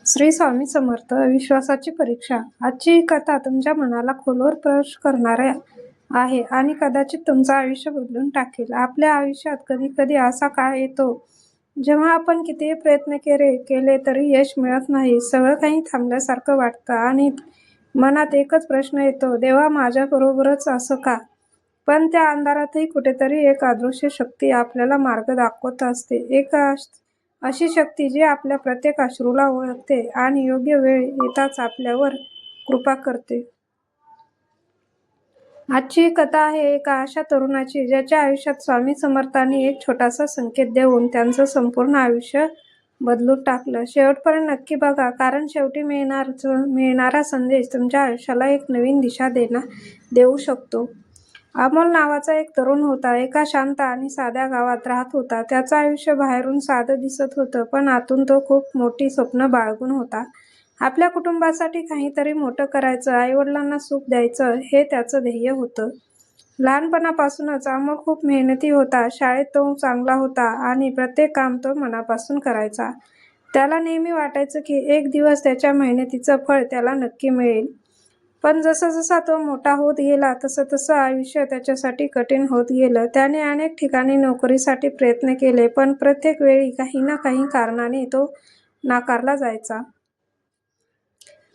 श्री स्वामी समर्थ. विश्वासाची परीक्षा. आजची ही कथा तुमच्या मनाला खोलवर स्पर्श करणारी आहे आणि कदाचित तुमचं आयुष्य बदलून टाकेल. आपल्या आयुष्यात कधी कधी असा काळ येतो जेव्हा आपण कितीही प्रयत्न केले तरी यश मिळत नाही. सगळं काही थांबल्यासारखं वाटतं आणि मनात एकच प्रश्न येतो, देवा माझ्याबरोबरच असं का? पण त्या अंधारातही कुठेतरी एक अदृश्य शक्ती आपल्याला मार्ग दाखवत असते. एक अशी शक्ती जी आपल्या प्रत्येक अश्रूला ओळखते आणि योग्य वेळ येताच आपल्यावर कृपा करते. आजची ही कथा आहे एका अशा तरुणाची ज्याच्या आयुष्यात स्वामी समर्थांनी एक छोटासा संकेत देऊन त्यांचं संपूर्ण आयुष्य बदलून टाकलं. शेवटपर्यंत नक्की बघा, कारण शेवटी मिळणारा संदेश तुमच्या आयुष्याला एक नवीन दिशा देऊ शकतो. अमोल नावाचा एक तरुण होता. एका शांत आणि साध्या गावात राहत होता. त्याचं आयुष्य बाहेरून साधं दिसत होतं, पण आतून तो खूप मोठी स्वप्न बाळगून होता. आपल्या कुटुंबासाठी काहीतरी मोठं करायचं, आईवडिलांना सुख द्यायचं, हे त्याचं ध्येय होतं. लहानपणापासूनच अमोल खूप मेहनती होता. शाळेत तो चांगला होता आणि प्रत्येक काम तो मनापासून करायचा. त्याला नेहमी वाटायचं की एक दिवस त्याच्या मेहनतीचं फळ त्याला नक्की मिळेल. पण जसा तो मोठा होत गेला तसं आयुष्य त्याच्यासाठी कठीण होत गेलं. त्याने अनेक ठिकाणी नोकरीसाठी प्रयत्न केले, पण प्रत्येक वेळी काही ना काही कारणाने तो नाकारला जायचा.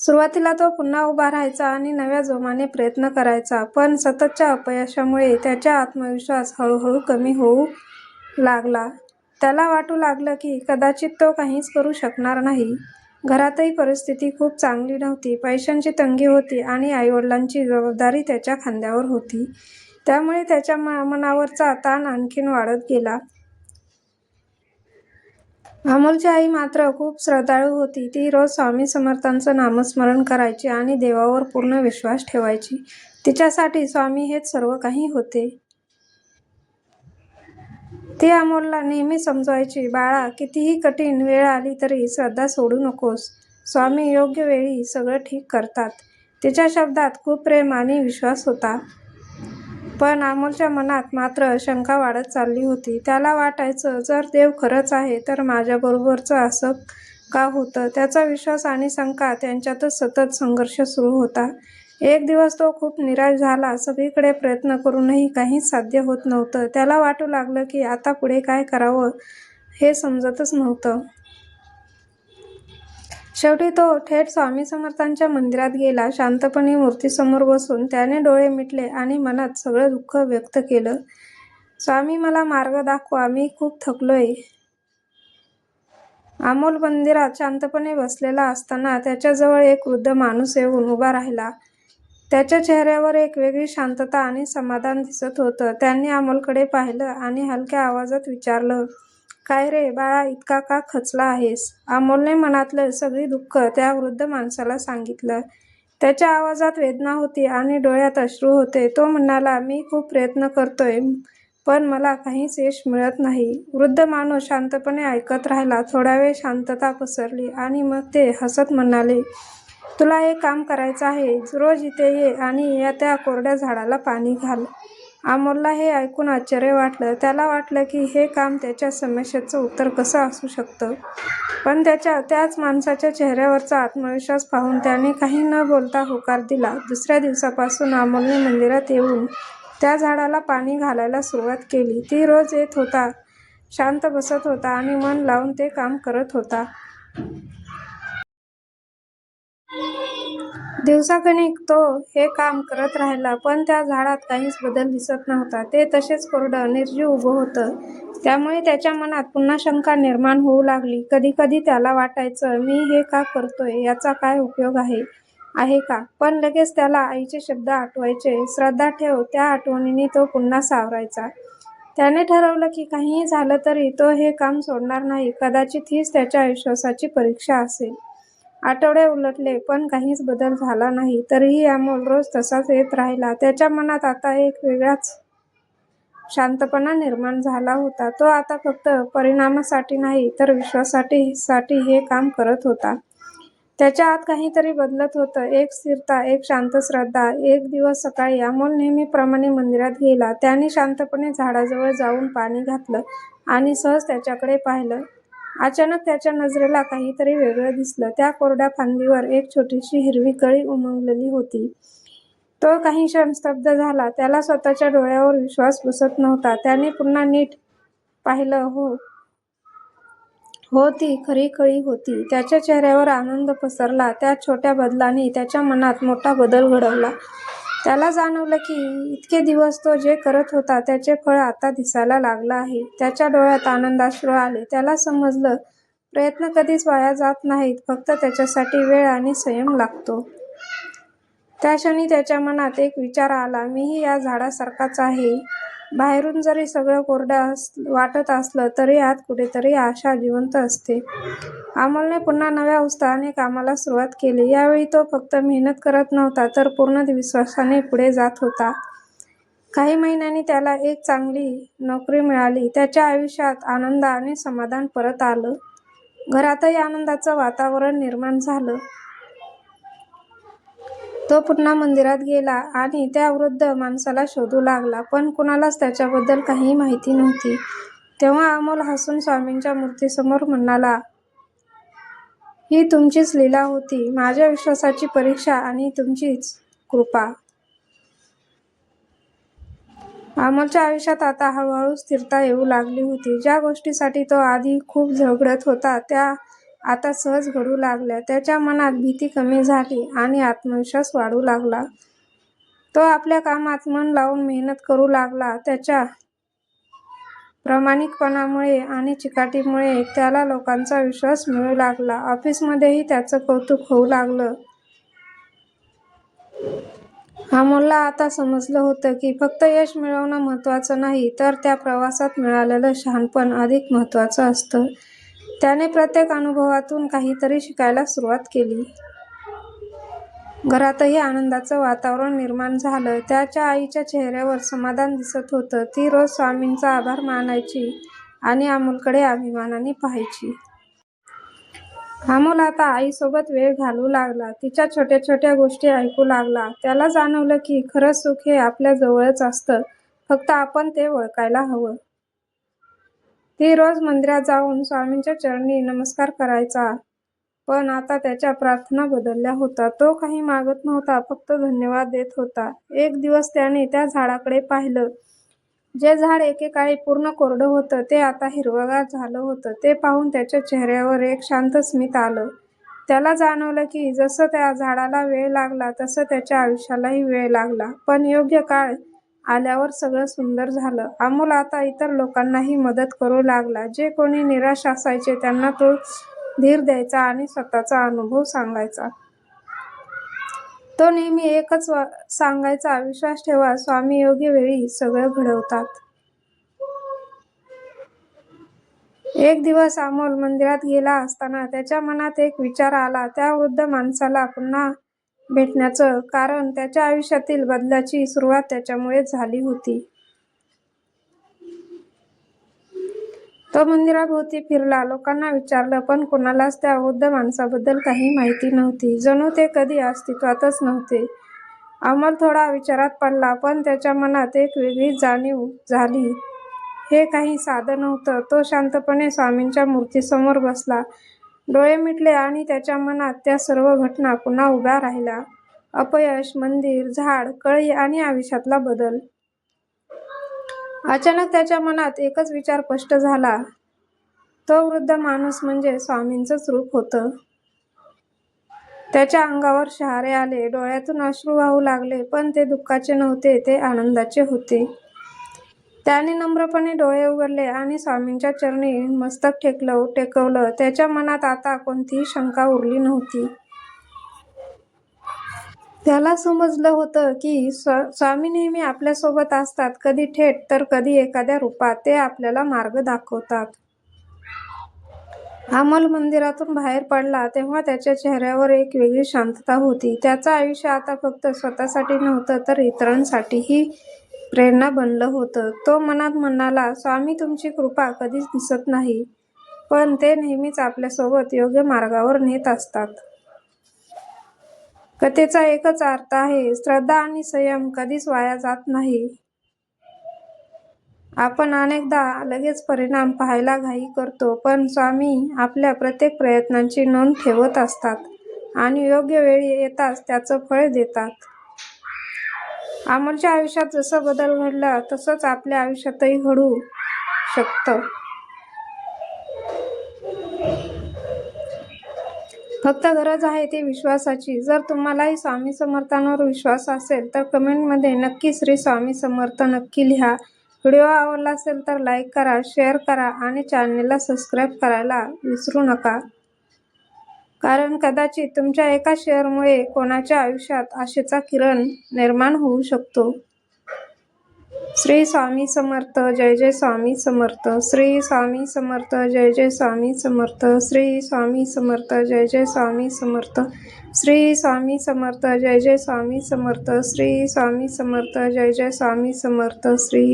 सुरुवातीला तो पुन्हा उभा राहायचा आणि नव्या जोमाने प्रयत्न करायचा, पण सततच्या अपयशामुळे त्याचा आत्मविश्वास हळूहळू कमी होऊ लागला. त्याला वाटू लागलं की कदाचित तो काहीच करू शकणार नाही. घरातही परिस्थिती खूप चांगली नव्हती. पैशांची तंगी होती आणि आईवडिलांची जबाबदारी त्याच्या खांद्यावर होती. त्यामुळे त्याच्या मनावरचा ताण आणखीन वाढत गेला. अमोलची आई मात्र खूप श्रद्धाळू होती. ती रोज स्वामी समर्थांचं नामस्मरण करायची आणि देवावर पूर्ण विश्वास ठेवायची. तिच्यासाठी स्वामी हेच सर्व काही होते. ती अमोलला नेहमी समजवायची, बाळा, कितीही कठीण वेळ आली तरी श्रद्धा सोडू नकोस. स्वामी योग्य वेळी सगळं ठीक करतात. तिच्या शब्दात खूप प्रेम आणि विश्वास होता. पण अमोलच्या मनात मात्र शंका वाढत चालली होती. त्याला वाटायचं, जर देव खरंच आहे तर माझ्याबरोबरच असं का होतं? त्याचा विश्वास आणि शंका त्यांच्यातच सतत संघर्ष सुरू होता. एक दिवस तो खूप निराश झाला. सगळीकडे प्रयत्न करूनही काहीच साध्य होत नव्हतं. त्याला वाटू लागलं की आता पुढे काय करावं हे समजतच नव्हतं. शेवटी तो थेट स्वामी समर्थांच्या मंदिरात गेला. शांतपणे मूर्तीसमोर बसून त्याने डोळे मिटले आणि मनात सगळं दुःख व्यक्त केलं. स्वामी, मला मार्ग दाखवा, मी खूप थकलोय. अमोल मंदिरात शांतपणे बसलेला असताना त्याच्याजवळ एक वृद्ध माणूस येऊन उभा राहिला. त्याच्या चेहऱ्यावर एक वेगळी शांतता आणि समाधान दिसत होतं. त्यांनी अमोलकडे पाहिलं आणि हलक्या आवाजात विचारलं, काय रे बाळा, इतका का खचला आहेस? अमोलने मनातलं सगळी दुःख त्या वृद्ध माणसाला सांगितलं. त्याच्या आवाजात वेदना होती आणि डोळ्यात अश्रू होते. तो म्हणाला, मी खूप प्रयत्न करतोय, पण मला काहीच यश मिळत नाही. वृद्ध माणूस शांतपणे ऐकत राहिला. थोडा वेळ शांतता पसरली आणि मग ते हसत म्हणाले, तुला एक काम करायचं आहे. रोज इथे ये आणि त्या कोरड्या झाडाला पाणी घाल. अमोलला हे ऐकून आश्चर्य वाटलं. त्याला वाटलं की हे काम त्याच्या समस्येचं उत्तर कसं असू शकतं. पण त्याच माणसाच्या चेहऱ्यावरचा आत्मविश्वास पाहून त्याने काही न बोलता होकार दिला. दुसऱ्या दिवसापासून अमोलने मंदिरात येऊन त्या झाडाला पाणी घालायला सुरुवात केली. ती रोज येत होता, शांत बसत होता आणि मन लावून ते काम करत होता. दिवसागणिक तो हे काम करत राहिला, पण त्या झाडात काहीच बदल दिसत नव्हता. ते तसेच कोरडं, निर्जीव उभं होतं. त्यामुळे त्याच्या मनात पुन्हा शंका निर्माण होऊ लागली. कधी कधी त्याला वाटायचं, मी हे का करतोय, याचा काय उपयोग आहे का? पण लगेच त्याला आईचे शब्द आठवायचे, श्रद्धा ठेव. त्या आठवणीने तो पुन्हा सावरायचा. त्याने ठरवलं की काहीही झालं तरी तो हे काम सोडणार नाही. कदाचित हीच त्याच्या विश्वासाची परीक्षा असेल. आठवडे उलटले, पण काहीच बदल झाला नाही. तरीही अमोल रोज तसाच येत राहिला. त्याच्या मनात आता एक वेगळाच शांतपणा निर्माण झाला होता. तो आता फक्त परिणामासाठी नाही, तर विश्वासासाठी हे काम करत होता. त्याच्या आत काहीतरी बदलत होतं, एक स्थिरता, एक शांत श्रद्धा. एक दिवस सकाळी अमोल नेहमीप्रमाणे मंदिरात गेला. त्याने शांतपणे झाडाजवळ जाऊन पाणी घातलं आणि सहज त्याच्याकडे पाहिलं. अचानक त्याच्या नजरेला काहीतरी वेगळं दिसलं. त्या कोरड्या फांदीवर एक छोटीशी हिरवी कळी उमललेली होती. तो काही क्षण स्तब्ध झाला. त्याला स्वतःच्या डोळ्यावर विश्वास बसत नव्हता. त्याने पुन्हा नीट पाहिलं. हो, ती खरी कळी होती. त्याच्या चेहऱ्यावर आनंद पसरला. त्या छोट्या बदलाने त्याच्या मनात मोठा बदल घडवला. त्याला जाणवलं की इतके दिवस तो जे करत होता त्याचे फळ आता दिसायला लागलं आहे. त्याच्या डोळ्यात आनंदाश्रू आले. त्याला समजलं, प्रयत्न कधीच वाया जात नाहीत, फक्त त्याच्यासाठी वेळ आणि संयम लागतो. त्या क्षणी त्याच्या मनात एक विचार आला, मीही या झाडासारखाच आहे. बाहेरून जरी सगळं कोरडं वाटत असलं तरी आत कुठेतरी आशा जिवंत असते. अमोलने पुन्हा नव्या उत्साहाने कामाला सुरुवात केली. यावेळी तो फक्त मेहनत करत नव्हता तर पूर्ण विश्वासाने पुढे जात होता. काही महिन्यांनी त्याला एक चांगली नोकरी मिळाली. त्याच्या आयुष्यात आनंद आणि समाधान परत आलं. घरातही आनंदाचं वातावरण निर्माण झालं. तो पुन्हा मंदिरात गेला आणि त्या वृद्ध माणसाला शोधू लागला, पण कुणालाच त्याच्याबद्दल काही माहिती नव्हती. तेव्हा अमोल हसून स्वामींच्या मूर्तीसमोर म्हणाला, ही तुमचीच लीला होती, माझ्या विश्वासाची परीक्षा आणि तुमचीच कृपा. अमोलच्या आयुष्यात आता हळूहळू स्थिरता येऊ लागली होती. ज्या गोष्टीसाठी तो आधी खूप झगडत होता त्या आता सहज घडू लागल्या. त्याच्या मनात भीती कमी झाली आणि आत्मविश्वास वाढू लागला. तो आपल्या कामात मन लावून मेहनत करू लागला. त्याच्या प्रामाणिकपणामुळे आणि चिकाटीमुळे त्याला लोकांचा विश्वास मिळू लागला. ऑफिसमध्येही त्याचं कौतुक होऊ लागलं. अमोलला आता समजलं होतं की फक्त यश मिळवणं महत्त्वाचं नाही, तर त्या प्रवासात मिळालेलं शहाणपण अधिक महत्त्वाचं असतं. त्याने प्रत्येक अनुभवातून काहीतरी शिकायला सुरुवात केली. घरातही आनंदाचं वातावरण निर्माण झालं. त्याच्या आईच्या चेहऱ्यावर समाधान दिसत होतं. ती रोज स्वामींचा आभार मानायची आणि अमोलकडे अभिमानाने पाहायची. अमोल आता आईसोबत वेळ घालवू लागला. तिच्या छोट्या छोट्या गोष्टी ऐकू लागला. त्याला जाणवलं की खरं सुख हे आपल्या जवळच असतं, फक्त आपण ते ओळखायला हवं. ती रोज मंदिरात जाऊन स्वामींच्या चरणी नमस्कार करायचा, पण आता त्याच्या प्रार्थना बदलल्या होत्या. तो काही मागत नव्हता, फक्त धन्यवाद देत होता. एक दिवस त्याने त्या झाडाकडे पाहिलं. जे झाड एकेकाळी पूर्ण कोरडं होतं ते आता हिरवंगार झालं होतं. ते पाहून त्याच्या चेहऱ्यावर एक शांत स्मित आलं. त्याला जाणवलं की जसं त्या झाडाला वेळ लागला तसं त्याच्या आयुष्यालाही वेळ लागला, पण योग्य काळ आल्यावर सगळं सुंदर झालं. अमोल आता इतर लोकांनाही मदत करू लागला. जे कोणी निराश असायचे त्यांना तो धीर द्यायचा आणि स्वतःचा अनुभव सांगायचा. तो नेहमी एकच सांगायचा, विश्वास ठेवा, स्वामी योग्य वेळी सगळं घडवतात. एक दिवस अमोल मंदिरात गेला असताना त्याच्या मनात एक विचार आला, त्या वृद्ध माणसाला पुन्हा भेटण्याचं. कारण त्याच्या आयुष्यातील बदलाची सुरुवात त्याच्यामुळे झाली होती. तो मंदिराभोवती फिरला, लोकांना विचारलं, पण कोणालाच त्या वृद्ध माणसाबद्दल काही माहिती नव्हती. जणू ते कधी अस्तित्वातच नव्हते. अमोल थोडा विचारात पडला, पण त्याच्या मनात एक वेगळी जाणीव झाली. हे काही साधं नव्हतं. तो शांतपणे स्वामींच्या मूर्तीसमोर बसला. डोळे मिटले आणि त्याच्या मनात त्या सर्व घटना पुन्हा उभ्या राहिल्या. अपयश, मंदिर, झाड, कळी आणि आयुष्यातला बदल. अचानक त्याच्या मनात एकच विचार स्पष्ट झाला. तो वृद्ध माणूस म्हणजे स्वामींचंच रूप होतं. त्याच्या अंगावर शहारे आले, डोळ्यातून अश्रू वाहू लागले, पण ते दुःखाचे नव्हते, ते आनंदाचे होते. त्याने नम्रपणे डोळे उघडले आणि स्वामींच्या चरणी मस्तक टेकवलं. त्याच्या मनात आता कोणतीही शंका उरली नव्हती. त्याला समजलं होतं की स्वामी नेहमी आपल्यासोबत असतात, कधी थेट तर कधी एखाद्या रूपात. ते आपल्याला मार्ग दाखवतात. अमोल मंदिरातून बाहेर पडला तेव्हा त्याच्या चेहऱ्यावर एक वेगळी शांतता होती. त्याचं आयुष्य आता फक्त स्वतःसाठी नव्हतं, तर इतरांसाठीही प्रेरणा बनलं होतं. तो मनात म्हणाला, स्वामी तुमची कृपा कधीच दिसत नाही, पण ते नेहमीच आपल्यासोबत योग्य मार्गावर नेत असतात. कथेचा एकच अर्थ आहे, श्रद्धा आणि संयम कधीच वाया जात नाही. आपण अनेकदा लगेच परिणाम पाहायला घाई करतो, पण स्वामी आपल्या प्रत्येक प्रयत्नांची नोंद ठेवत असतात आणि योग्य वेळी येताच त्याचं फळ देतात. अमोलच्या आयुष्यात जसं बदल घडला तसंच आपल्या आयुष्यातही घडू शकतं. फक्त गरज आहे ती विश्वासाची. जर तुम्हालाही स्वामी समर्थांवर विश्वास असेल तर कमेंटमध्ये नक्की श्री स्वामी समर्थ नक्की लिहा. व्हिडिओ आवडला असेल तर लाईक करा, शेअर करा आणि चॅनेलला सबस्क्राईब करायला विसरू नका. कारण कदाचित तुमच्या एका शेअरमुळे कोणाच्या आयुष्यात आशेचा किरण निर्माण होऊ शकतो. श्री स्वामी समर्थ. जय जय स्वामी समर्थ. श्री स्वामी समर्थ. जय जय स्वामी समर्थ. श्री स्वामी समर्थ. जय जय स्वामी समर्थ. श्री स्वामी समर्थ. जय जय स्वामी समर्थ. श्री स्वामी समर्थ. जय जय स्वामी समर्थ. श्री